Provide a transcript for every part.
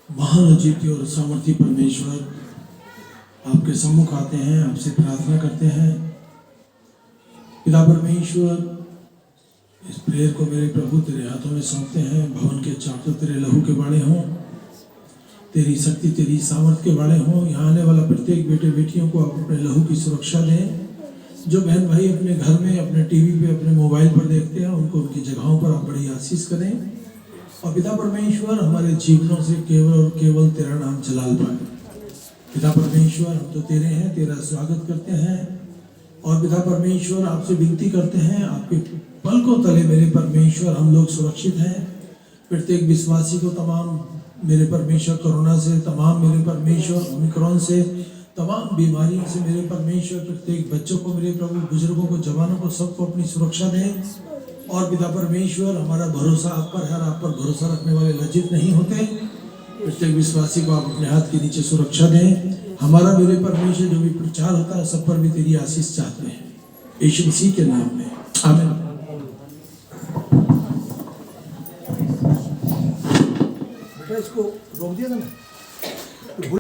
महान अजीत और सामर्थी परमेश्वर, आपके सम्मुख आते हैं, आपसे प्रार्थना करते हैं। पिता परमेश्वर, इस प्रेयर को मेरे प्रभु तेरे हाथों में सौंपते हैं। भवन के चारों तेरे लहू के बाड़े हों, तेरी शक्ति तेरी सामर्थ के बाड़े हों। यहाँ आने वाला प्रत्येक बेटे बेटियों को आप अपने लहू की सुरक्षा दें। जो बहन भाई अपने घर में, अपने टीवी पे, अपने मोबाइल पर देखते हैं, उनको उनकी जगहों पर आप बड़ी आशीष करें। और पिता परमेश्वर, हमारे जीवनों से केवल और केवल तेरा नाम जलाल पाए। पिता परमेश्वर, हम तो तेरे हैं, तेरा स्वागत करते हैं। और पिता परमेश्वर, आपसे विनती करते हैं, आपके पलकों तले मेरे परमेश्वर हम लोग सुरक्षित हैं। प्रत्येक विश्वासी को तमाम मेरे परमेश्वर कोरोना से, तमाम मेरे परमेश्वर ओमिक्रॉन से, तमाम बीमारियों से मेरे परमेश्वर, प्रत्येक बच्चों को मेरे प्रभु, बुजुर्गों को, जवानों को, सबको अपनी सुरक्षा दें। और पिता परमेश्वर, हमारा भरोसा आप पर है, आप पर भरोसा रखने वाले लज्जित नहीं होते। प्रत्येक विश्वासी को आप अपने हाथ के नीचे सुरक्षा दें। हमारा मेरे परमेश्वर जो भी प्रचार होता है, सब पर भी तेरी आशीष चाहते हैं, यीशु मसीह के नाम में, आमीन। इसको रोक दिया था ना।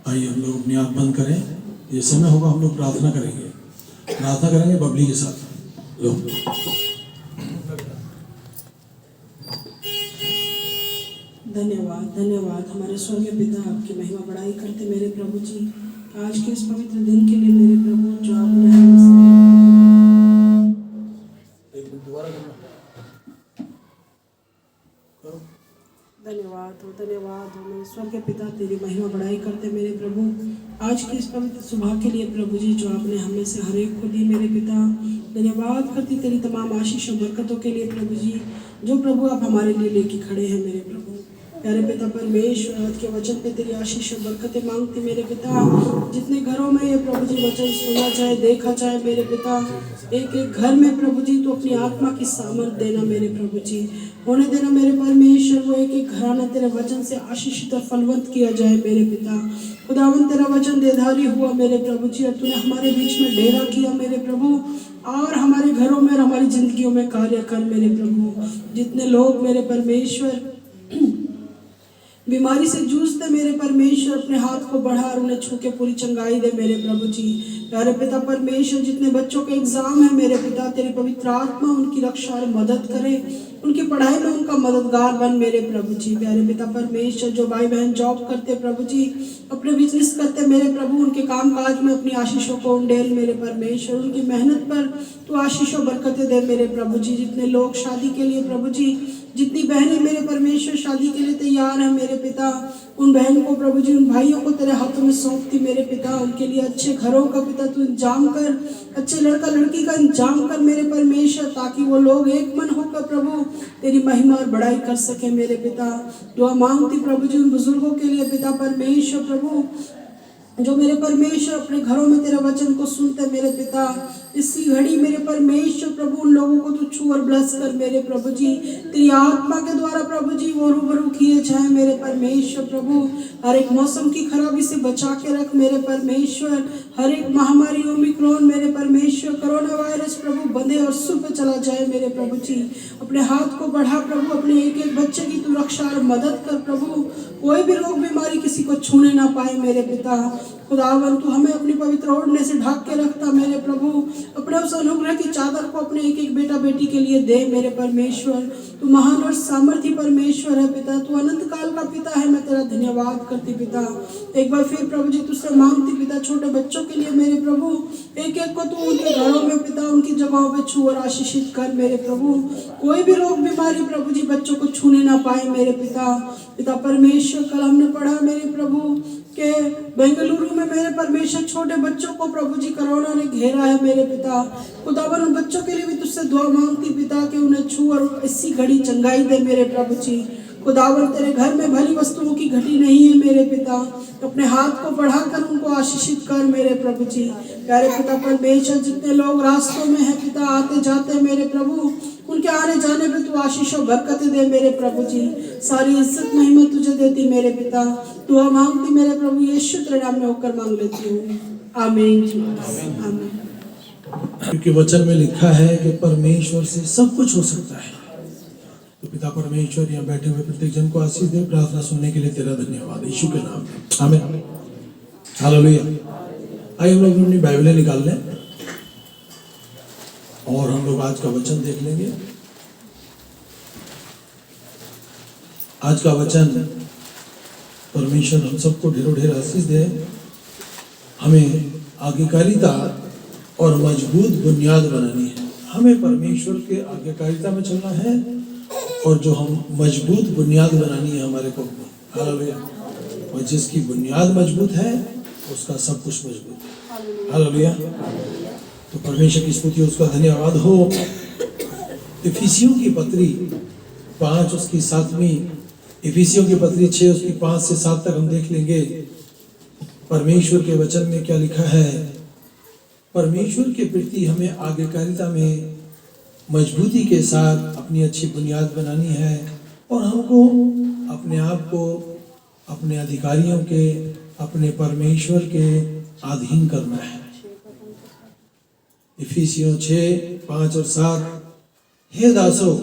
आइए हम लोग अपनी आँख बंद करें। ये समय होगा हम लोग प्रार्थना करेंगे बबली के साथ। लो धन्यवाद धन्यवाद हमारे स्वर्गीय पिता, आपकी महिमा बढ़ाई करते मेरे प्रभु जी। आज के इस पवित्र दिन के लिए मेरे प्रभु, जो आपने धन्यवाद हो मेरे स्वर्गीय पिता, तेरी महिमा बढ़ाई करते मेरे प्रभु। आज की इस पवित्र सुबह के लिए प्रभु जी, जो आपने हमें से हर एक को दी मेरे पिता। धन्यवाद करती तेरी तमाम आशीष और बरकतों के लिए प्रभु जी, जो प्रभु आप हमारे लिए लेके खड़े हैं मेरे प्रभु। प्यारे पिता परमेश्वर, आज के वचन पे तेरी आशीष और बरकतें मांगते मेरे पिता। जितने घरों में ये प्रभु जी वचन सुना जाए, देखा जाए मेरे पिता, एक एक घर में प्रभु जी तो अपनी आत्मा की सामर्थ देना मेरे प्रभु जी, होने देना मेरे परमेश्वर। वो एक एक घराना तेरे वचन से आशीषित और फलवंत किया जाए मेरे पिता। खुदावन, तेरा वचन देधारी हुआ मेरे प्रभु जी, और तूने हमारे बीच में डेरा किया मेरे प्रभु, और हमारे घरों में और हमारी जिंदगियों में कार्य कर मेरे प्रभु। जितने लोग मेरे परमेश्वर बीमारी से जूझते मेरे परमेश्वर, अपने हाथ को बढ़ा और उन्हें छू के पूरी चंगाई दे मेरे प्रभु जी। प्यारे पिता परमेश्वर, जितने बच्चों के एग्जाम है मेरे पिता, तेरी पवित्र आत्मा उनकी रक्षा और मदद करे, उनकी पढ़ाई में उनका मददगार बन मेरे प्रभु जी। प्यारे पिता परमेश्वर, जो भाई बहन जॉब करते प्रभु जी, अपने बिजनेस करते मेरे प्रभु, उनके काम काज में अपनी आशीषों को उंडेल मेरे परमेश्वर। उनकी मेहनत पर तो आशीषों बरकतें दे मेरे प्रभु जी। जितने लोग शादी के लिए प्रभु जी, जितनी बहनें मेरे परमेश्वर शादी के लिए तैयार हैं मेरे पिता, उन बहन को प्रभु जी, उन भाइयों को तेरे हाथों में सौंपती मेरे पिता। उनके लिए अच्छे घरों का पिता तू इंतजाम कर, अच्छे लड़का लड़की का इंतजाम कर मेरे परमेश्वर, ताकि वो लोग एक मन होकर प्रभु तेरी महिमा और बड़ाई कर सके मेरे पिता। दुआ मांगती प्रभु जी उन बुजुर्गों के लिए पिता परमेश्वर प्रभु, जो मेरे परमेश्वर अपने घरों में तेरा वचन को सुनते मेरे पिता। इसी घड़ी मेरे परमेश्वर प्रभु, उन लोगों को तू छू और ब्लेस कर मेरे प्रभु जी। तेरी आत्मा के द्वारा प्रभु जी वो रूबरू किए जाए मेरे परमेश्वर प्रभु। हर एक मौसम की खराबी से बचा के रख मेरे परमेश्वर। हर एक महामारी ओमिक्रॉन मेरे परमेश्वर, कोरोना वायरस प्रभु बंधे और सुर पे चला जाए मेरे प्रभु जी। अपने हाथ को बढ़ा प्रभु, अपने एक एक बच्चे की तू रक्षा और मदद कर प्रभु। कोई भी रोग बीमारी किसी को छूने ना पाए मेरे पिता। खुदावन, तू हमें अपनी पवित्र ओढ़ने से ढक के रखता मेरे प्रभु। अपने उस अनुग्रह की चादर को अपने एक एक बेटा बेटी के लिए दे मेरे परमेश्वर। तू महान और सामर्थी परमेश्वर है पिता, तू अनंत काल का पिता है। मैं तेरा धन्यवाद करती पिता। एक बार फिर प्रभु जी तुझसे मांगती पिता, छोटे बच्चों के लिए मेरे प्रभु, एक एक को तू उनके घरों में पिता, उनकी जगहों पे छू और आशीषित कर मेरे प्रभु। कोई भी रोग बीमारी प्रभु जी बच्चों को छूने ना पाए मेरे पिता। पिता परमेश्वर, कल हमने पढ़ा मेरे प्रभु के बेंगलुरु में मेरे परमेश्वर छोटे बच्चों को प्रभु जी कोरोना ने घेरा है मेरे पिता। खुदावन, उन बच्चों के लिए भी तुझसे दुआ मांगती पिता कि उन्हें छू और इसी घड़ी चंगाई दे मेरे प्रभु जी। खुदावन, तेरे घर में भली वस्तुओं की घटी नहीं है मेरे पिता, अपने हाथ को बढ़ाकर उनको आशीषित कर मेरे प्रभु जी। प्यारे पिता परमेश्वर, जितने लोग रास्तों में है पिता, आते जाते मेरे प्रभु, उनके आने जाने पे तू आशीष और बरकतें दे मेरे प्रभु जी। सारी इज्जत महिमा तुझे देती मेरे पिता। दुआ मांगती मेरे प्रभु यीशु तेरे नाम में होकर मांग लेती हूँ, आमीन आमीन। क्योंकि वचन में लिखा है कि परमेश्वर से सब कुछ हो सकता है। तो पिता परमेश्वर यहाँ बैठे हुए प्रत्येक जन को आशीष दे। प्रार्थना सुनने के लिए तेरा धन्यवाद यीशु के नाम में, आमीन। हालेलुया। आइए हम लोग अपनी बाइबलें निकाल लें और हम लोग आज का वचन देख लेंगे। आज का वचन परमेश्वर हम सबको ढेरों ढेर आशीष दे। हमें आज्ञाकारिता और मजबूत बुनियाद बनानी है। हमें परमेश्वर के आज्ञाकारिता में चलना है और जो हम मजबूत बुनियाद बनानी है हमारे को। हालेलुया। और जिसकी बुनियाद मजबूत है उसका सब कुछ मजबूत है। हालेलुया। तो परमेश्वर की स्तुति, उसका धन्यवाद हो। इफिसियों की पत्री 5 उसकी 7वीं, इफिसियों की पत्री 6 उसकी 5 से 7 तक हम देख लेंगे। परमेश्वर के वचन में क्या लिखा है। परमेश्वर के प्रति हमें आज्ञाकारिता में मजबूती के साथ अपनी अच्छी बुनियाद बनानी है और हमको अपने आप को अपने अधिकारियों के, अपने परमेश्वर के अधीन करना है। इफिसियों 6:5 और 7, हे दासों,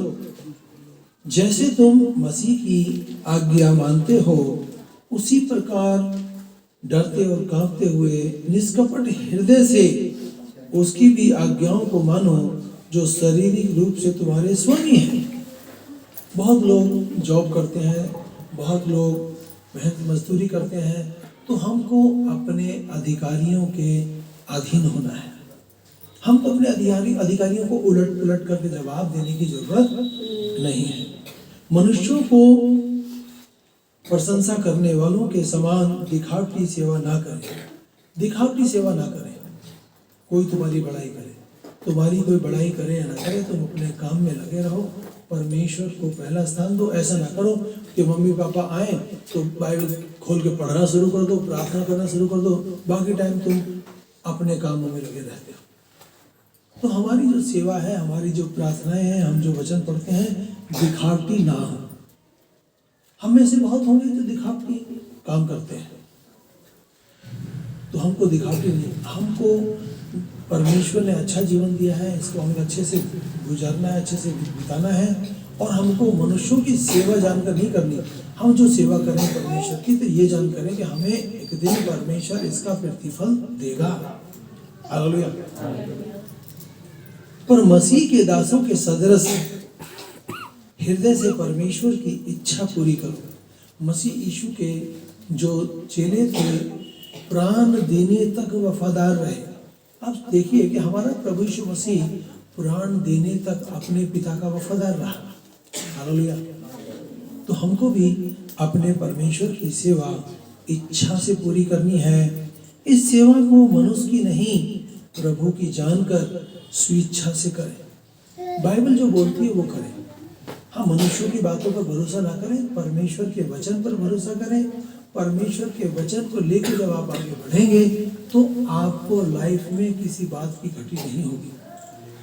जैसे तुम मसीह की आज्ञा मानते हो उसी प्रकार डरते और कांपते हुए निष्कपट हृदय से उसकी भी आज्ञाओं को मानो जो शारीरिक रूप से तुम्हारे स्वामी हैं। बहुत लोग जॉब करते हैं, बहुत लोग मेहनत मजदूरी करते हैं, तो हमको अपने अधिकारियों के अधीन होना है। हमको अपने अधिकारियों को उलट पुलट करके जवाब देने की जरूरत नहीं है। मनुष्यों को प्रशंसा करने वालों के समान दिखावटी सेवा ना करें। दिखावटी सेवा ना करें। कोई तुम्हारी बड़ाई करे, तुम्हारी कोई बड़ाई करे या ना करे, तुम अपने काम में लगे रहो। परमेश्वर को पहला स्थान दो। ऐसा ना करो कि मम्मी पापा आए तो बाइबल खोल के पढ़ना शुरू कर दो, प्रार्थना करना शुरू कर दो, बाकी टाइम तुम अपने कामों में लगे रहते हो। तो हमारी जो सेवा है, हमारी जो प्रार्थनाएं हैं, हम जो वचन पढ़ते हैं, दिखावटी ना हो। हम में से बहुत होंगे जो दिखावटी काम करते हैं, तो हमको दिखावटी नहीं। हमको परमेश्वर ने अच्छा जीवन दिया है, इसको हमें अच्छे से गुजारना है, अच्छे से बिताना है और हमको मनुष्यों की सेवा जानकर नहीं करनी। हम जो सेवा करें परमेश्वर की, तो ये जान करें कि हमें एक दिन परमेश्वर इसका प्रतिफल देगा। हालेलुया। पर मसीह के दासों के सदृश हृदय से परमेश्वर की इच्छा पूरी करो। मसीह यीशु के जो चेले थे प्राण देने तक वफादार रहे। अब देखिए कि हमारा प्रभु यीशु मसीह प्राण देने तक अपने पिता का वफादार रहा। हालेलुया। तो हमको भी अपने परमेश्वर की सेवा इच्छा से पूरी करनी है। इस सेवा को मनुष्य की नहीं, प्रभु की जानकर स्वेच्छा से करें। बाइबल जो बोलती है वो करें। हम मनुष्यों की बातों पर भरोसा ना करें, परमेश्वर के वचन पर भरोसा करें। परमेश्वर के वचन को लेकर जब आप आगे बढ़ेंगे तो आपको लाइफ में किसी बात की घटी नहीं होगी।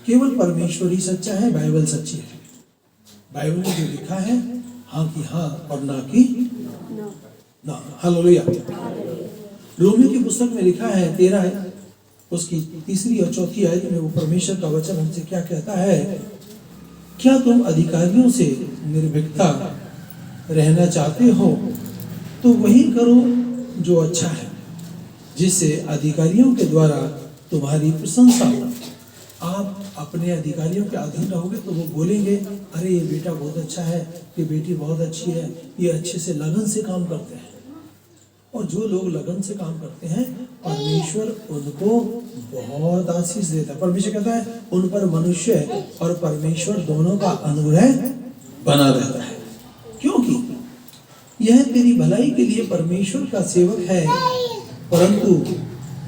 केवल परमेश्वर ही सच्चा है, बाइबल सच्ची है। बाइबल में जो लिखा है हाँ की हाँ और ना की ना। हालेलुया। रोमियो की पुस्तक में लिखा है 13 उसकी 3 और 4 आयत में वो परमेश्वर का वचन हमसे क्या कहता है। क्या तुम अधिकारियों से निर्भीकता रहना चाहते हो तो वही करो जो अच्छा है, जिससे अधिकारियों के द्वारा तुम्हारी प्रशंसा हो। आप अपने अधिकारियों के अधीन रहोगे तो वो बोलेंगे, अरे ये बेटा बहुत अच्छा है, ये बेटी बहुत अच्छी है, ये अच्छे से लगन से काम करते हैं। और जो लोग लगन से काम करते हैं परमेश्वर उनको बहुत आशीष देता है। परमेश्वर कहता है उन पर मनुष्य और परमेश्वर दोनों का अनुग्रह बना रहता है, क्योंकि यह तेरी भलाई के लिए परमेश्वर का सेवक है। परंतु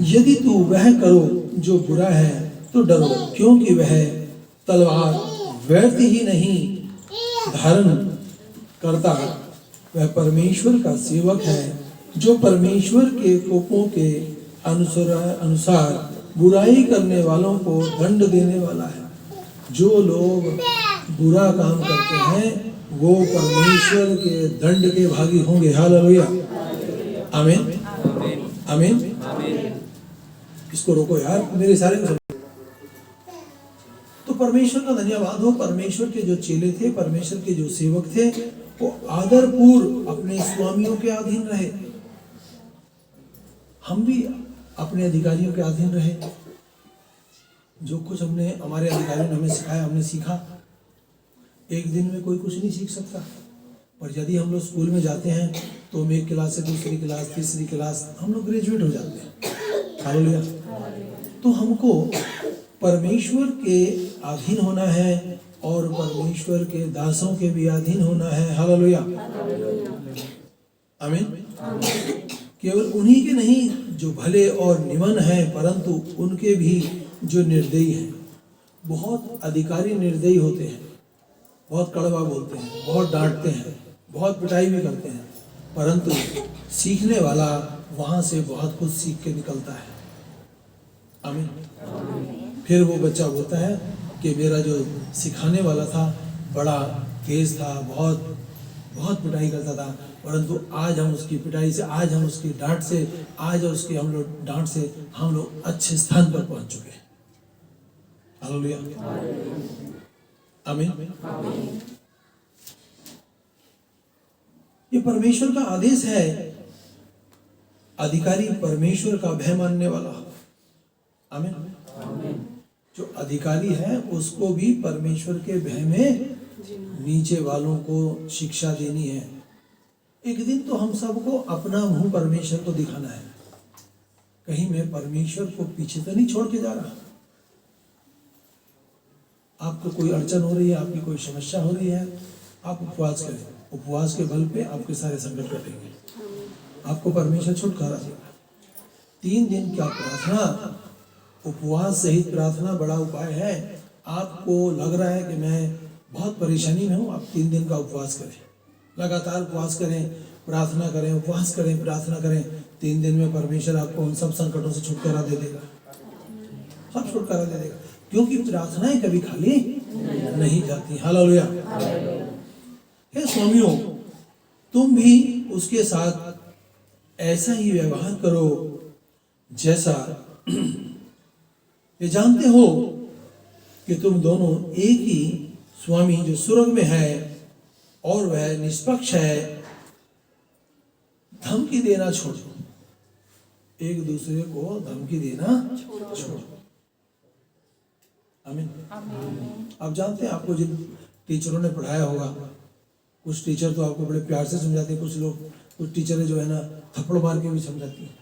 यदि तू वह करो जो बुरा है तो डरो, क्योंकि वह तलवार व्यर्थ ही नहीं धारण करता, वह परमेश्वर का सेवक है जो परमेश्वर के कोपों के अनुसार बुराई करने वालों को दंड देने वाला है। जो लोग बुरा काम करते हैं वो परमेश्वर के दंड के भागी होंगे। हालेलुया। आमीन आमीन। इसको रोको यार, मेरे सारे को। तो परमेश्वर का धन्यवाद हो, परमेश्वर के जो चेले थे, परमेश्वर के जो सेवक थे, वो आदरपूर्व अपने स्वामियों के अधीन रहे। हम भी अपने अधिकारियों के अधीन रहे। जो कुछ हमारे अधिकारियों ने हमें सिखाया, हमने सीखा। एक दिन में कोई कुछ नहीं सीख सकता, पर यदि हम लोग स्कूल में जाते हैं तो हम एक क्लास से दूसरी क्लास, तीसरी क्लास, हम लोग ग्रेजुएट हो जाते हैं। हालेलुया। तो हमको परमेश्वर के अधीन होना है और परमेश्वर के दासों के भी अधीन होना है। हालेलुया, आमीन। केवल उन्हीं के नहीं जो भले और निमन हैं, परंतु उनके भी जो निर्दयी हैं। बहुत अधिकारी निर्दयी होते हैं, बहुत कड़वा बोलते हैं, बहुत डांटते हैं, बहुत पिटाई भी करते हैं, परंतु सीखने वाला वहां से बहुत कुछ सीख के निकलता है। आमीन। फिर वो बच्चा बोलता है कि मेरा जो सिखाने वाला था बड़ा तेज था, बहुत बहुत पिटाई करता था, परंतु आज हम उसकी पिटाई से, आज हम उसकी डांट से, आज उसकी हम लोग डांट से हम लोग अच्छे स्थान पर पहुंच चुके हैं। हालेलुया, आमीन। ये परमेश्वर का आदेश है, अधिकारी परमेश्वर का भय मानने वाला। आमीन। जो अधिकारी है उसको भी परमेश्वर के भय में नीचे वालों को शिक्षा देनी है। एक दिन तो हम सबको अपना मुंह परमेश्वर को दिखाना है। कहीं मैं परमेश्वर को पीछे तो नहीं छोड़ के जा रहा। आपको कोई अड़चन हो रही है, आपकी कोई समस्या हो रही है, आप उपवास करें। उपवास के बल पे आपके सारे संकट कटेंगे, आपको परमेश्वर छुटकारा देगा। 3 दिन का प्रार्थना, उपवास सहित प्रार्थना बड़ा उपाय है। आपको लग रहा है कि मैं बहुत परेशानी में हूँ, आप 3 दिन का उपवास करें, लगातार उपवास करें, प्रार्थना करें, उपवास करें, प्रार्थना करें। 3 दिन में परमेश्वर आपको उन सब संकटों से छुटकारा दे देगा, सब छुटकारा दे देगा, क्योंकि प्रार्थनाएं कभी खाली नहीं जाती। हालेलुया। हे स्वामियों, तुम भी उसके साथ ऐसा ही व्यवहार करो जैसा ये जानते हो कि तुम दोनों एक ही स्वामी जो स्वर्ग में है और वह निष्पक्ष है, धमकी देना छोड़ो। एक दूसरे को धमकी देना छोड़ो। आमीन। आप जानते हैं, आपको जिन टीचरों ने पढ़ाया होगा, कुछ टीचर तो आपको बड़े प्यार से समझाते हैं, कुछ टीचरें जो है ना थप्पड़ मार के भी समझाती हैं।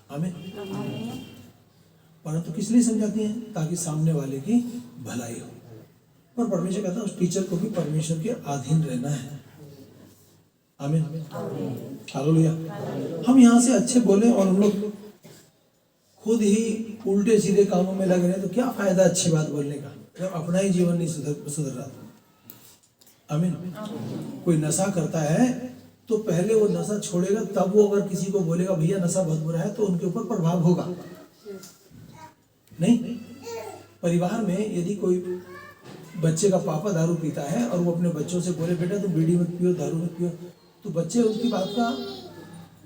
आमीन। परंतु किस लिए समझाती हैं? ताकि सामने वाले की भलाई हो। पर परमेश्वर कहता है उस टीचर को भी परमेश्वर के अधीन रहना है। आमीन। हालेलुया। हम यहाँ से अच्छे बोले और हम लोग खुद ही उल्टे सीधे कामों में लग रहे हैं, तो क्या फायदा अच्छी बात बोलने का जब अपना ही जीवन नहीं सुधर रहा। आमीन। कोई नशा करता है तो पहले वो नशा छोड़ेगा, तब वो अगर किसी को बोलेगा भैया नशा बहुत बुरा है, तो उनके ऊपर प्रभाव होगा। नहीं, परिवार में यदि कोई बच्चे का पापा दारू पीता है और वो अपने बच्चों से बोले बेटा तुम बीड़ी मत पियो, दारू मत पियो, तो बच्चे उसकी बात का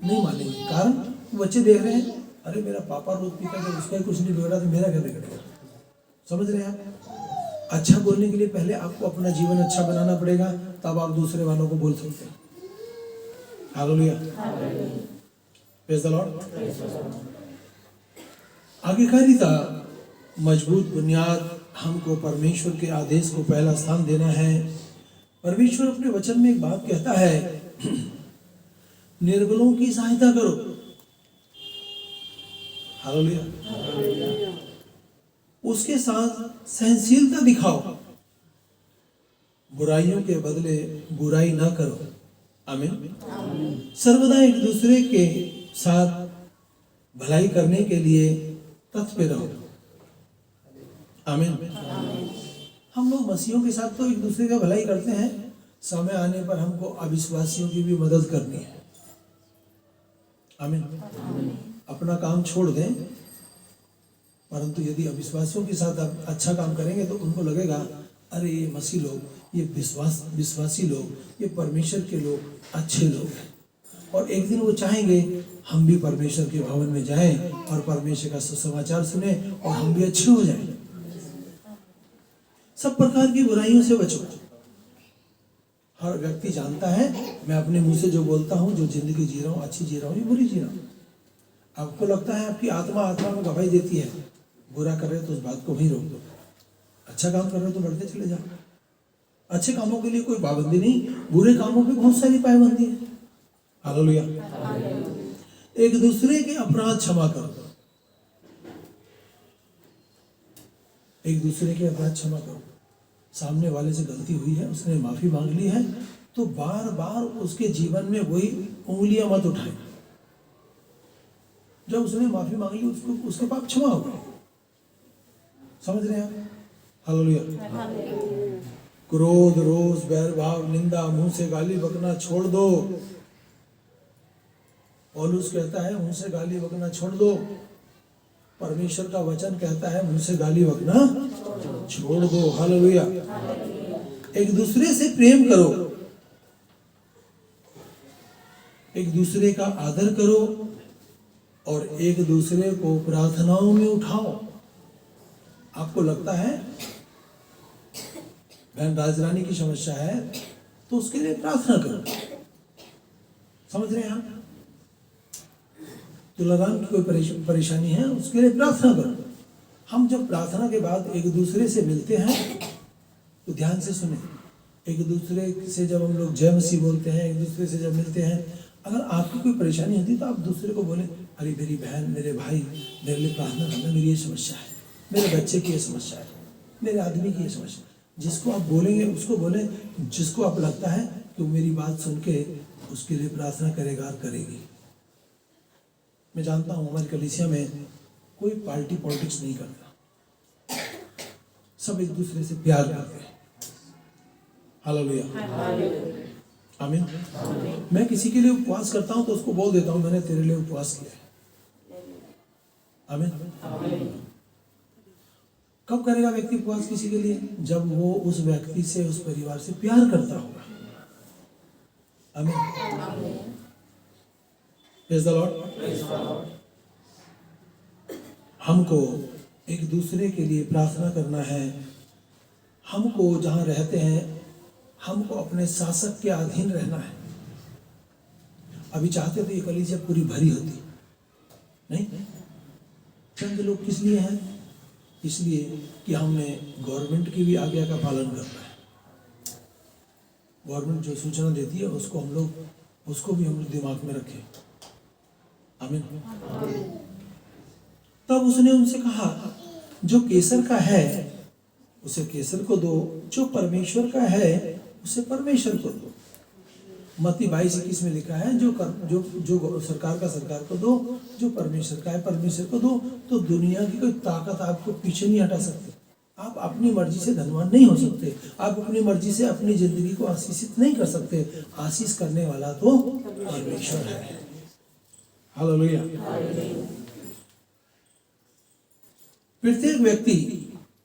नहीं मानेंगे। कारण बच्चे देख रहे हैं, अरे मेरा पापा रोज पीता है, उसका ही कुछ नहीं बिगड़ा तो मेरा क्या बिगड़ेगा। समझ रहे हैं आप? अच्छा बोलने के लिए पहले आपको अपना जीवन अच्छा बनाना पड़ेगा, तब आप दूसरे वालों को बोल सकते हैं। हालेलुया। Praise the lord. आज्ञाकारिता, मजबूत बुनियाद, हमको परमेश्वर के आदेश को पहला स्थान देना है। परमेश्वर अपने वचन में एक बात कहता है, निर्बलों की सहायता करो। हालेलुया। उसके साथ सहनशीलता दिखाओ, बुराइयों के बदले बुराई ना करो। आमीन। सर्वदा एक दूसरे के साथ भलाई करने के लिए तत्पर रहो। आमीन। हम लोग मसीहों के साथ तो एक दूसरे का भलाई करते हैं, समय आने पर हमको अविश्वासियों की भी मदद करनी है। आमीन। अपना काम छोड़ दें, परंतु यदि अविश्वासियों के साथ आप अच्छा काम करेंगे तो उनको लगेगा अरे ये मसीह लोग, ये विश्वासी लोग, ये परमेश्वर के लोग अच्छे लोग हैं, और एक दिन वो चाहेंगे हम भी परमेश्वर के भवन में जाएं और परमेश्वर का सुसमाचार सुने और हम भी अच्छे हो जाएं। सब प्रकार की बुराइयों से बचो। हर व्यक्ति जानता है मैं अपने मुंह से जो बोलता हूँ, जो जिंदगी जी रहा हूँ, अच्छी जी रहा हूँ या बुरी जी रहा हूँ। आपको लगता है आपकी आत्मा में गवाही देती है, बुरा कर रहे हो तो उस बात को वहीं रोक दो, अच्छा काम कर रहे हो तो बढ़ते चले जाओ। अच्छे कामों के लिए कोई पाबंदी नहीं, बुरे कामों पे बहुत सारी पाबंदी है। हालेलुया। एक दूसरे के अपराध क्षमा करो, एक दूसरे के अपराध क्षमा करो। सामने वाले से गलती हुई है, उसने माफी मांग ली है, तो बार बार उसके जीवन में वही उंगलियां मत उठाए। जब उसने माफी मांग ली, उसको उसके पाप क्षमा हो गए। समझ रहे हैं आप? हालेलुया। क्रोध, रोष, बैर भाव, निंदा, मुंह से गाली बकना छोड़ दो। पौलुस कहता है मुंह से गाली बकना छोड़ दो। परमेश्वर का वचन कहता है मुंह से गाली बकना छोड़ दो। हालेलुया। एक दूसरे से प्रेम करो, एक दूसरे का आदर करो और एक दूसरे को प्रार्थनाओं में उठाओ। आपको लगता है बहन राजरानी की समस्या है तो उसके लिए प्रार्थना करो। समझ रहे हैं आप? तुलाराम की कोई परेशानी है, उसके लिए प्रार्थना करो। हम जब प्रार्थना के बाद एक दूसरे से मिलते हैं तो ध्यान से सुने। एक दूसरे से जब हम लोग जय मसीह बोलते हैं, एक दूसरे से जब मिलते हैं, अगर आपकी कोई परेशानी होती तो आप दूसरे को बोले, अरे मेरी बहन, मेरे भाई, मेरे लिए प्रार्थना करना, मेरी ये समस्या है, मेरे बच्चे की ये समस्या है, मेरे आदमी की ये समस्या है। जिसको आप बोलेंगे उसको बोले, जिसको आप लगता है कि वो मेरी बात सुन के उसके लिए प्रार्थना करेगा और करेगी। मैं जानता हूँ हमारी कलीसिया में कोई पार्टी पॉलिटिक्स नहीं करता, सब एक दूसरे से प्यार करते हैं। हालेलुया, आमीन। मैं किसी के लिए उपवास करता हूँ तो उसको बोल देता हूँ मैंने तेरे लिए उपवास किया है। आमीन। कब करेगा व्यक्ति उपवास किसी के लिए? जब वो उस व्यक्ति से, उस परिवार से प्यार करता होगा। आमीन। Praise the Lord. हमको एक दूसरे के लिए प्रार्थना करना है। हमको जहाँ रहते हैं हमको अपने शासक के अधीन रहना है। अभी चाहते तो ये कलीसिया पूरी भरी होती, नहीं? चंद लोग किस लिए हैं? इसलिए कि हमने गवर्नमेंट की भी आज्ञा का पालन करना है। गवर्नमेंट जो सूचना देती है उसको हम लोग, उसको भी हम लोग दिमाग में रखें। आमीन। तब उसने उनसे कहा, जो केसर का है उसे केसर को दो, जो परमेश्वर का है उसे परमेश्वर को दो। मत्ती 22:21 में लिखा है, जो सरकार का सरकार को दो, जो परमेश्वर का है परमेश्वर को दो। तो दुनिया की कोई ताकत आपको पीछे नहीं हटा सकती। आप अपनी मर्जी से धनवान नहीं हो सकते, आप अपनी मर्जी से अपनी जिंदगी को आशीषित नहीं कर सकते। आशीष करने वाला तो परमेश्वर है। हालेलुया। प्रत्येक व्यक्ति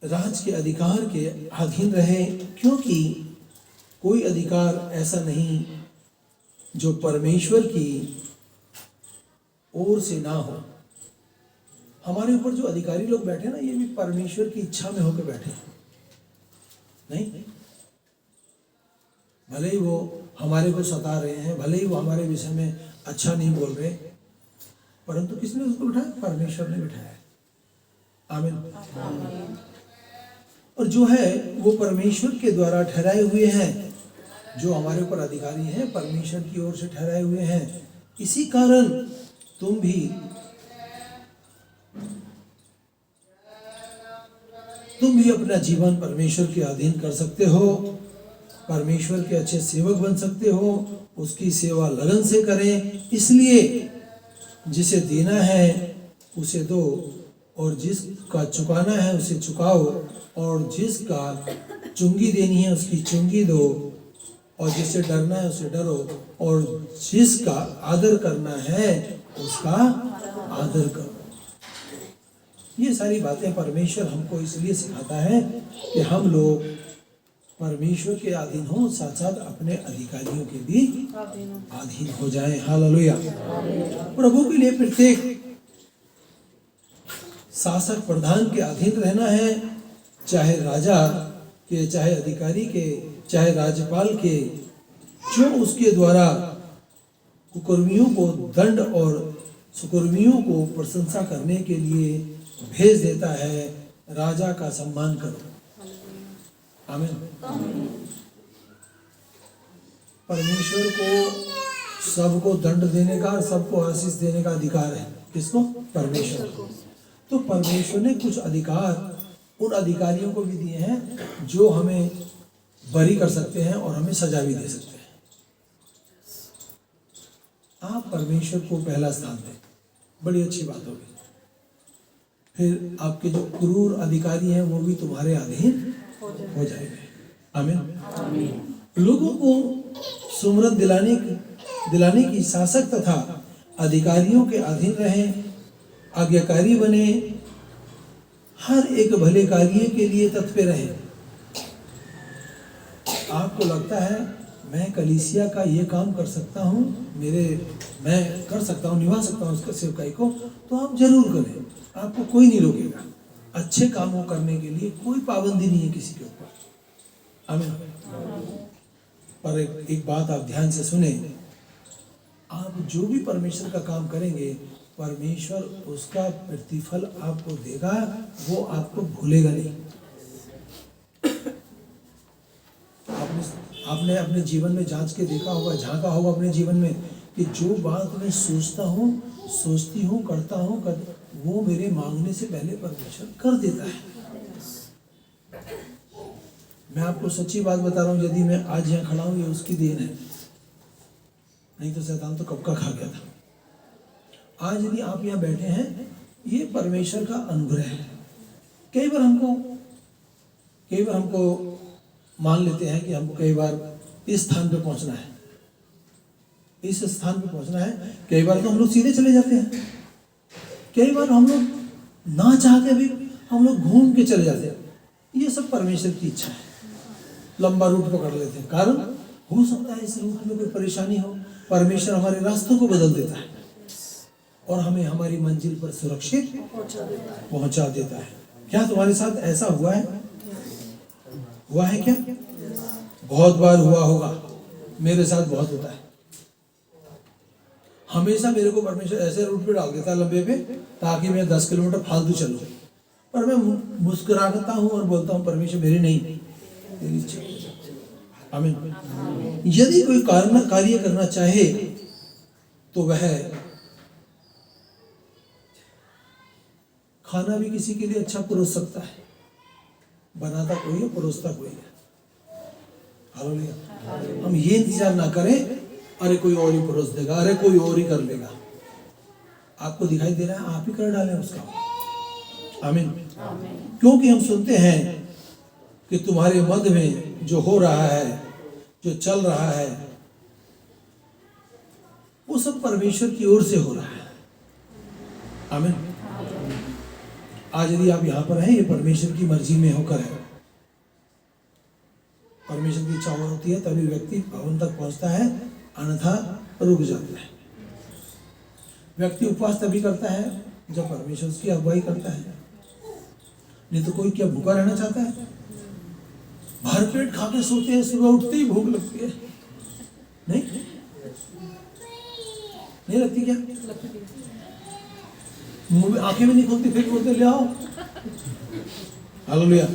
राज के अधिकार के अधीन रहे, क्योंकि कोई अधिकार ऐसा नहीं जो परमेश्वर की ओर से ना हो। हमारे ऊपर जो अधिकारी लोग बैठे ना, ये भी परमेश्वर की इच्छा में होकर बैठे हैं, नहीं? भले ही वो हमारे को सता रहे हैं, भले ही वो हमारे विषय में अच्छा नहीं बोल रहे, परंतु किसने उसको बिठाया? परमेश्वर ने बिठाया है। आमीन। और जो है वो परमेश्वर के द्वारा ठहराए हुए हैं। जो हमारे ऊपर अधिकारी हैं परमेश्वर की ओर से ठहराए हुए हैं। इसी कारण तुम भी अपना जीवन परमेश्वर के अधीन कर सकते हो, परमेश्वर के अच्छे सेवक बन सकते हो। उसकी सेवा लगन से करें। इसलिए जिसे देना है उसे दो, और जिसका चुकाना है उसे चुकाओ, और जिसका चुंगी देनी है उसकी चुंगी दो, और जिससे डरना है उसे डरो, और जिसका आदर करना है उसका आदर करो। ये सारी बातें परमेश्वर हमको इसलिए सिखाता है कि हम लोग परमेश्वर के अधीन हो, साथ साथ अपने अधिकारियों के भी अधीन हो जाएं। हालेलुया। प्रभु के लिए प्रत्येक शासक प्रधान के अधीन रहना है, चाहे राजा के, चाहे अधिकारी के, चाहे राज्यपाल के, जो उसके द्वारा कुकर्मियों को दंड और सुकर्मियों को प्रशंसा करने के लिए भेज देता है, राजा का सम्मान करो। आमीन। परमेश्वर को सबको दंड देने का और सबको आशीष देने का अधिकार है। किसको? परमेश्वर को। तो परमेश्वर ने कुछ अधिकार उन अधिकारियों को भी दिए हैं जो हमें बरी कर सकते हैं और हमें सजा भी दे सकते हैं। आप परमेश्वर को पहला स्थान दें, बड़ी अच्छी बात होगी। फिर आपके जो क्रूर अधिकारी हैं वो भी तुम्हारे अधीन हो जाएंगे। आमीन। लोगों को सुमरत दिलाने की शासक तथा अधिकारियों के अधीन रहें, आज्ञाकारी बने, हर एक भले कार्य के लिए तत्पर रहें। आपको लगता है मैं कलीसिया का ये काम कर सकता हूँ, मैं कर सकता हूँ, निभा सकता हूँ उसका सेवकाई को, तो आप जरूर करें, आपको कोई नहीं रोकेगा। अच्छे कामों करने के लिए कोई पाबंदी नहीं है किसी के ऊपर। आमीन। पर एक बात आप ध्यान से सुने, आप जो भी परमेश्वर का काम करेंगे, परमेश्वर उसका प्रतिफल आपको देगा, वो आपको भूलेगा नहीं। आपने अपने जीवन में जांच के देखा होगा, झांका होगा अपने जीवन में कि जो बात मैं सोचती हूँ, करता हूँ, वो मेरे मांगने से पहले परमेश्वर कर देता है। मैं आपको सच्ची बात बता रहा हूँ, यदि मैं आज यहाँ खड़ा हूँ ये उसकी देन है, नहीं तो शैतान तो कब का खा गया था। आज यदि आप यहाँ बैठे हैं, ये परमेश्वर का अनुग्रह है। कई बार हमको मान लेते हैं कि हमको कई बार इस स्थान पे पहुंचना है, इस स्थान पे पहुंचना है। कई बार तो हम लोग सीधे चले जाते हैं, कई बार हम लोग ना चाहते भी हम लोग घूम के चले जाते हैं। ये सब परमेश्वर की इच्छा है। लंबा रूट पकड़ लेते हैं, कारण हो सकता है इस रूट में कोई परेशानी हो। परमेश्वर हमारे रास्तों को बदल देता है और हमें हमारी मंजिल पर सुरक्षित पहुंचा देता है। क्या तुम्हारे साथ ऐसा हुआ है? हुआ है क्या? बहुत बार हुआ होगा। मेरे साथ बहुत होता है। हमेशा मेरे को परमेश्वर ऐसे रूट पे डाल देता है लंबे पे, ताकि मैं 10 किलोमीटर फालतू चलूं। पर मैं मुस्कुराता हूं और बोलता हूं परमेश्वर मेरी नहीं, तेरी इच्छा। आमीन। यदि कोई कार्य करना चाहे तो वह खाना भी किसी के लिए अच्छा परोस सकता है। बनाता कोई है, परोसता कोई है। हालेलुया। हम ये इंतजार ना करें अरे कोई और ही परोस देगा, अरे कोई और ही कर लेगा। आपको दिखाई दे रहा है, आप ही कर डालें उसका। आमीन। क्योंकि हम सुनते हैं कि तुम्हारे मध्य में जो हो रहा है, जो चल रहा है, वो सब परमेश्वर की ओर से हो रहा है। आमीन। आज यदि आप यहाँ पर हैं, ये परमेश्वर की मर्जी में होकर है। परमेश्वर की इच्छा होती है तभी व्यक्ति भवन तक पहुंचता है, अन्यथा रुक जाता है। व्यक्ति उपवास तभी करता है जब परमेश्वर उसकी अगुवाई करता है। नहीं तो कोई क्या भूखा रहना चाहता है? भर पेट खा के सोते हैं, सुबह उठते ही भूख लगती है। नहीं लगती क्या? मुंह में आंखें भी नहीं खोलती, फिर बोलते ले आओ। हालेलुया।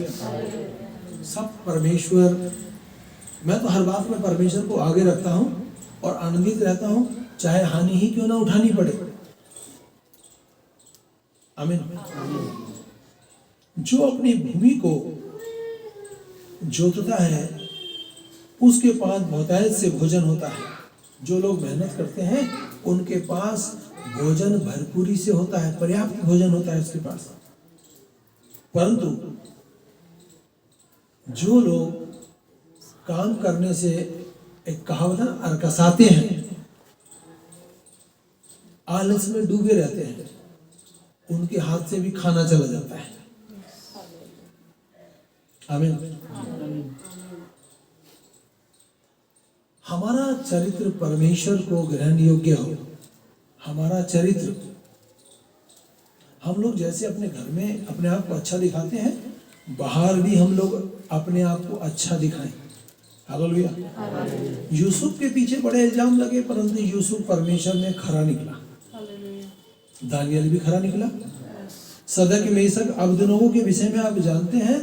सब परमेश्वर। मैं तो हर बात में परमेश्वर को आगे रखता हूं और आनंदित रहता हूं, चाहे हानि ही क्यों ना उठानी पड़े। आमीन। जो अपनी भूमि को जोतता है उसके पास बहुतायत से भोजन होता है। जो लोग मेहनत करते हैं उनके पास भोजन भरपूरी से होता है, पर्याप्त भोजन होता है उसके पास। परंतु जो लोग काम करने से, एक कहावत है, अरकसाते हैं, आलस में डूबे रहते हैं, उनके हाथ से भी खाना चला जाता है। आमीन। हमारा चरित्र परमेश्वर को ग्रहण योग्य हो। हमारा चरित्र, हम लोग जैसे अपने घर में अपने आप को अच्छा दिखाते हैं, बाहर भी हम लोग अपने आप को अच्छा दिखाएं। हालेलुया। यूसुफ के पीछे बड़े इल्जाम लगे, परंतु यूसुफ परमेश्वर में खरा निकला। दानियल भी खरा निकला। सदक मेशक अबदनगो के विषय में आप जानते हैं,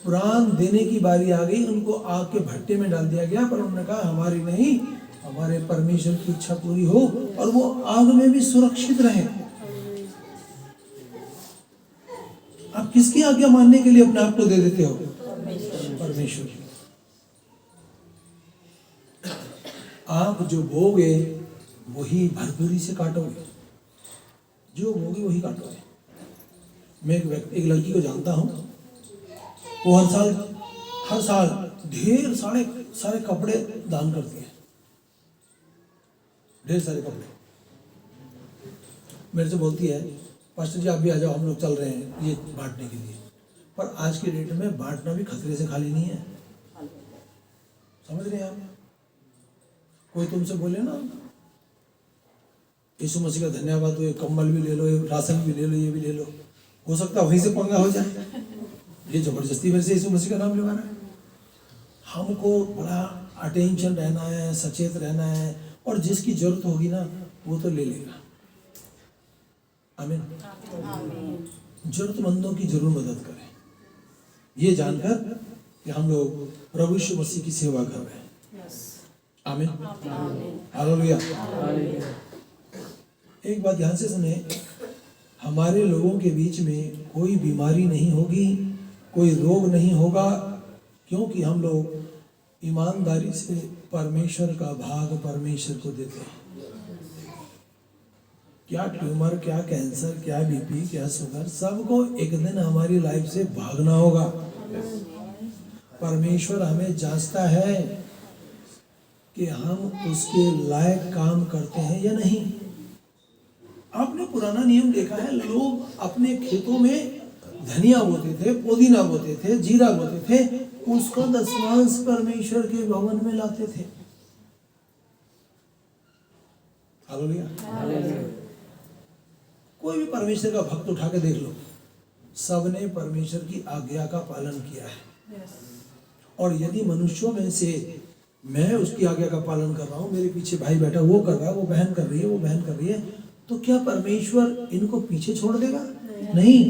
प्राण देने की बारी आ गई, उनको आग के भट्टे में डाल दिया गया, पर उन्होंने कहा हमारी नहीं, हमारे परमेश्वर की इच्छा पूरी हो, और वो आग में भी सुरक्षित रहे। आप किसकी आज्ञा मानने के लिए अपने आप को दे देते हो? परमेश्वर की। आप जो बोगे वही भरपूरी से काटोगे, जो बोगे वही काटोगे। मैं एक लड़की को जानता हूँ, वो हर साल ढेर सारे कपड़े दान करती है, ढेर सारे कपड़े। मेरे से बोलती है, पास्टर जी आप भी आ जाओ, हम लोग चल रहे हैं ये बांटने के लिए। पर आज के डेट में बांटना भी खतरे से खाली नहीं है। समझ रहे हैं आप? कोई तुमसे बोले ना यीशु मसीह का धन्यवाद हो, ये कम्बल भी ले लो, ये राशन भी ले लो, ये भी ले लो, हो सकता है वहीं से पंगा हो जाए। ये जबरदस्ती मेरे से यीशु मसीह का नाम लेवा रहा है। हमको बड़ा अटेंशन रहना है, सचेत रहना है, और जिसकी जरूरत होगी ना वो तो ले लेगा। आमीन। जरूरतमंदों की जरूर मदद करें, ये जानकर कि हम लोग प्रभु यीशु मसीह की सेवा कर रहे हैं। आमीन। हालेलुया। एक बात ध्यान से सुने, हमारे लोगों के बीच में कोई बीमारी नहीं होगी, कोई रोग नहीं होगा, क्योंकि हम लोग ईमानदारी से परमेश्वर का भाग परमेश्वर को देते हैं। क्या ट्यूमर, क्या कैंसर, क्या बीपी, क्या शुगर, सबको एक दिन हमारी लाइफ से भागना होगा। परमेश्वर हमें जांचता है कि हम उसके लायक काम करते हैं या नहीं। आपने पुराना नियम देखा है, लोग अपने खेतों में धनिया बोते थे, पुदीना बोते थे, जीरा बोते थे, उसका दशमांश परमेश्वर के भवन में लाते थे। हालेलुया। कोई भी परमेश्वर का भक्त उठा के देख लो, सबने परमेश्वर की आज्ञा का पालन किया है। और यदि मनुष्यों में से मैं उसकी आज्ञा का पालन कर रहा हूँ, मेरे पीछे भाई बैठा वो कर रहा है, वो बहन कर रही है, वो बहन कर रही है, तो क्या परमेश्वर इनको पीछे छोड़ देगा? नहीं।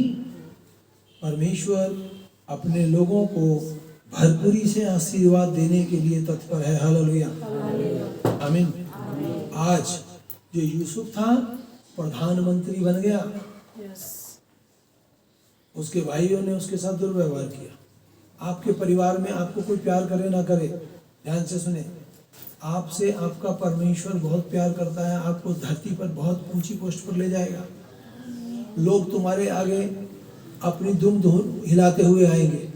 परमेश्वर अपने लोगों को भरपूरी से आशीर्वाद देने के लिए तत्पर है। हालेलुया। आमीन। आज जो यूसुफ था प्रधानमंत्री बन गया, उसके भाइयों ने उसके साथ दुर्व्यवहार किया। आपके परिवार में आपको कोई प्यार करे ना करे, ध्यान से सुने, आपसे आपका परमेश्वर बहुत प्यार करता है, आपको धरती पर बहुत ऊंची पोस्ट पर ले जाएगा। लोग तुम्हारे आगे अपनी दुम हिलाते हुए आएंगे।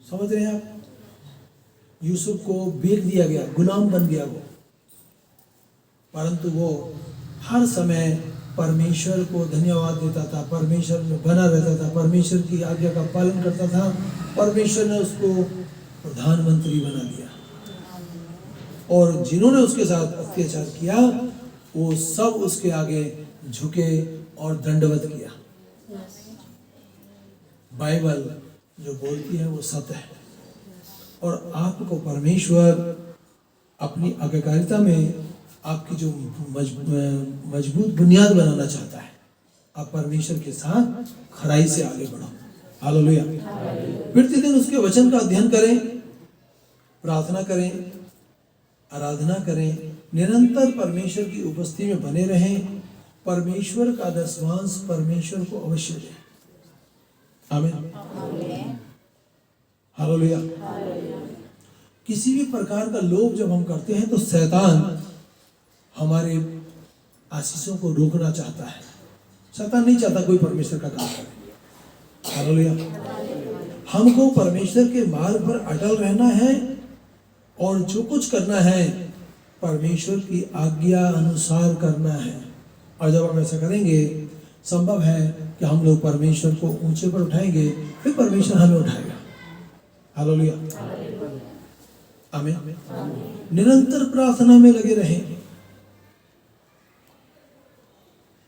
समझ रहे हैं आप? यूसुफ को बेच दिया गया, गुलाम बन गया वो, परंतु वो हर समय परमेश्वर को धन्यवाद देता था, परमेश्वर में बना रहता था, परमेश्वर की आज्ञा का पालन करता था। परमेश्वर ने उसको प्रधानमंत्री बना दिया, और जिन्होंने उसके साथ अत्याचार किया वो सब उसके आगे झुके और दंडवत किया। बाइबल जो बोलती है वो सत्य है, और आपको परमेश्वर अपनी आज्ञाकारिता में आपकी जो मजबूत बुनियाद बनाना चाहता है। आप परमेश्वर के साथ खराई से आगे बढ़ो। हालेलुया। प्रतिदिन उसके वचन का अध्ययन करें, प्रार्थना करें, आराधना करें, निरंतर परमेश्वर की उपस्थिति में बने रहें। परमेश्वर का दशमांश परमेश्वर को अवश्य दें। आमीन। हालेलुया। किसी भी प्रकार का लोभ जब हम करते हैं तो शैतान हमारे आशीषों को रोकना चाहता है। शैतान नहीं चाहता कोई परमेश्वर का काम करे। हालेलुया। हमको परमेश्वर के मार्ग पर अटल रहना है, और जो कुछ करना है परमेश्वर की आज्ञा अनुसार करना है। और जब हम ऐसा करेंगे, संभव है कि हम लोग परमेश्वर को ऊंचे पर उठाएंगे, फिर परमेश्वर हमें उठाएगा। हालेलुया। आमीन। निरंतर प्रार्थना में लगे रहें,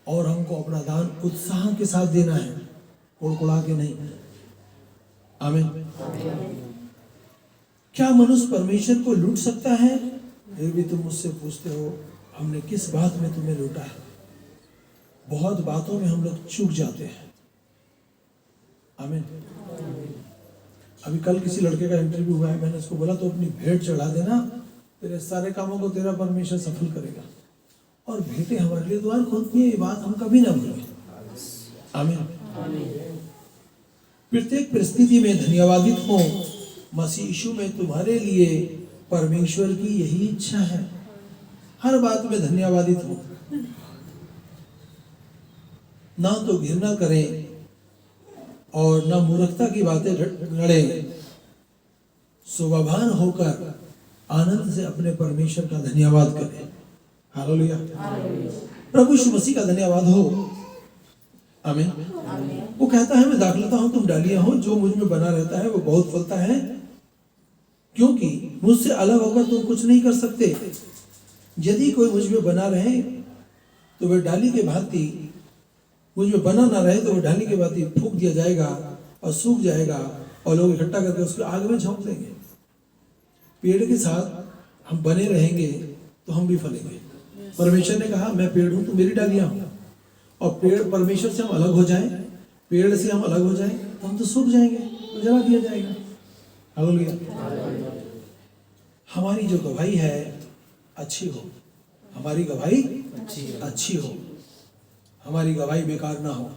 और हमको अपना दान उत्साह के साथ देना है, कुड़कुड़ा के नहीं। आमीन। क्या मनुष्य परमेश्वर को लूट सकता है? फिर भी तुम मुझसे पूछते हो हमने किस बात में तुम्हें लूटा है? बहुत बातों में हम लोग चूक जाते हैं। आमीन। अभी कल किसी लड़के का इंटरव्यू हुआ है, मैंने उसको बोला तो अपनी भेंट चढ़ा देना, तेरे सारे कामों को तेरा परमेश्वर सफल करेगा। और भेंटें हमारे लिए द्वार खोलती है, ये बात हम कभी ना भूलें। आमीन। प्रत्येक परिस्थिति में धन्यवादित हो। मसीह यीशु में तुम्हारे लिए परमेश्वर की यही इच्छा है, हर बात में धन्यवादित हो। ना तो घृणा करें और ना मूर्खता की बातें लड़े। शोभावान होकर आनंद से अपने परमेश्वर का धन्यवाद करें। हालेलुया। प्रभु यीशु मसीह का धन्यवाद हो। आमीन। वो कहता है मैं दाखलता हूं तुम डालियां हो, जो मुझ में बना रहता है वो बहुत फलता है, क्योंकि मुझसे अलग होकर तुम कुछ नहीं कर सकते। यदि कोई मुझ में बना रहे तो वह डाली के भांति, मुझ में बना ना रहे तो वह डाली के भांति फूंक दिया जाएगा और सूख जाएगा और लोग इकट्ठा करके उसको आग में झोंक देंगे। पेड़ के साथ हम बने रहेंगे तो हम भी फलेंगे। परमेश्वर ने कहा मैं पेड़ हूं, तुम मेरी डालियां हो। और पेड़ परमेश्वर से हम अलग हो जाएं, पेड़ से हम अलग हो जाएं तो हम तो सूख जाएंगे, तो जला दिया जाएगा। हालेलुया। हमारी जो गवाही है अच्छी हो, हमारी गवाही अच्छी हो, हमारी गवाही बेकार ना हो।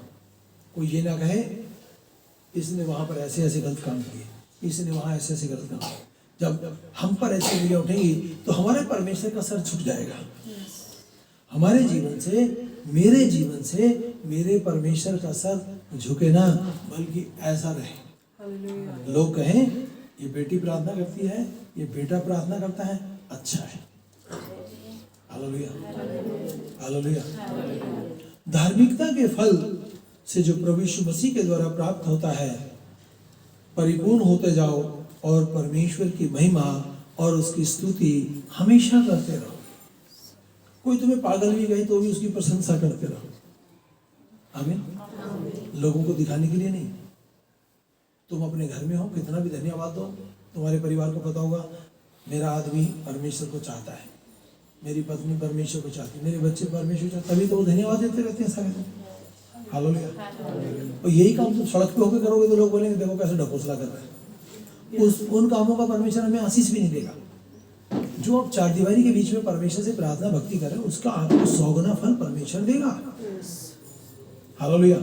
कोई ये ना कहे इसने वहां पर ऐसे ऐसे गलत काम किए, इसने वहां ऐसे ऐसे गलत काम किए। जब हम पर ऐसी मीडिया उठेंगी तो हमारे परमेश्वर का सर झुक जाएगा। हमारे जीवन से, मेरे जीवन से मेरे परमेश्वर का सर झुके ना, बल्कि ऐसा रहे। लोग कहें ये बेटी प्रार्थना करती है, ये बेटा प्रार्थना करता है, अच्छा है। हालेलुया। हालेलुया। धार्मिकता के फल से जो प्रभु यीशु मसीह के द्वारा प्राप्त होता है, परिपूर्ण होते जाओ और परमेश्वर की महिमा और उसकी स्तुति हमेशा करते रहो। कोई तुम्हें पागल भी कहे तो भी उसकी प्रशंसा करते रहो। आमीन। लोगों को दिखाने के लिए नहीं। तुम अपने घर में हो, कितना भी धन्यवाद दो, तुम्हारे परिवार को पता होगा मेरा आदमी परमेश्वर को चाहता है, मेरी पत्नी परमेश्वर को चाहती है, मेरे बच्चे परमेश्वर चाहते, तभी तो वो धन्यवाद देते रहते हैं सारे दिन। हालेलुया। और यही काम तुम सड़क पे होकर करोगे तो लोग बोलेंगे देखो कैसे ढकोसला कर रहा है। उन कामों का परमेश्वर हमें आशीष भी नहीं देगा। जो आप चार दीवारी के बीच में परमेश्वर से प्रार्थना भक्ति करें, उसका आपको 100 गुना फल परमेश्वर देगा। हालेलुया।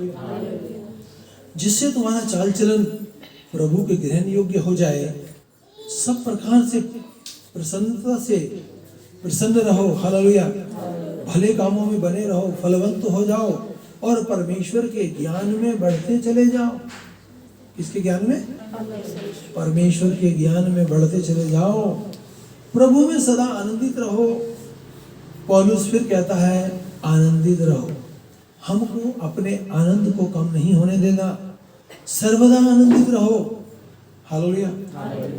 जिससे तुम्हारा चाल चलन प्रभु के ग्रहण योग्य हो जाए। सब प्रकार से प्रसन्नता से प्रसन्न रहो। हालेलुया। भले कामों में बने रहो, फलवंत हो जाओ और परमेश्वर के ज्ञान में बढ़ते चले जाओ। किसके ज्ञान में? परमेश्वर के ज्ञान में बढ़ते चले जाओ। प्रभु में सदा आनंदित रहो। पौलुस फिर कहता है आनंदित रहो। हमको अपने आनंद को कम नहीं होने देना, सर्वदा आनंदित रहो। हालेलुया।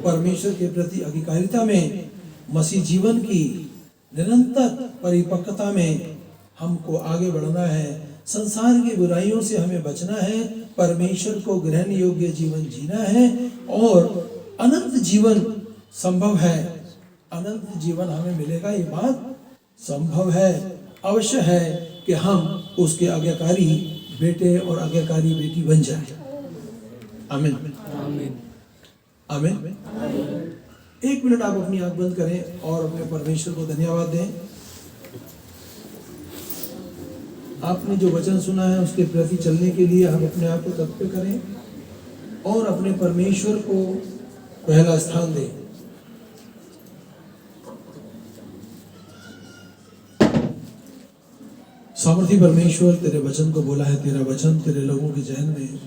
परमेश्वर के प्रति अधिकारिता में, मसीह जीवन की निरंतर परिपक्वता में हमको आगे बढ़ना है। संसार की बुराइयों से हमें बचना है, परमेश्वर को ग्रहण योग्य जीवन जीना है और अनंत जीवन संभव है। अनंत जीवन हमें मिलेगा, ये बात संभव है। अवश्य है कि हम उसके आज्ञाकारी बेटे और आज्ञाकारी बेटी बन जाए। आमीन। आमीन। 1 मिनट आप अपनी आंख बंद करें और अपने परमेश्वर को धन्यवाद दें। आपने जो वचन सुना है उसके प्रति चलने के लिए हम अपने आप को तत्पर करें और अपने परमेश्वर को पहला स्थान दें। सामर्थी परमेश्वर, तेरे वचन को बोला है, तेरा वचन तेरे लोगों के जहन में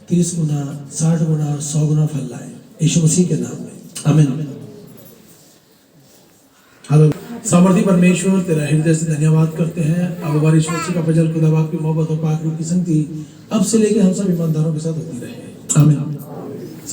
30 गुना, 60 गुना, 100 गुना फल लाए, यीशु मसीह के नाम में। आमीन। हेलो सामर्थी परमेश्वर, तेरा हृदय से धन्यवाद करते हैं। अब हमारी ईश्वर का फजल खुदा बाप की मोहब्बत और पाक रूह की संगति अब से लेकर हम सब ईमानदारों के साथ होती रहे। आमीन।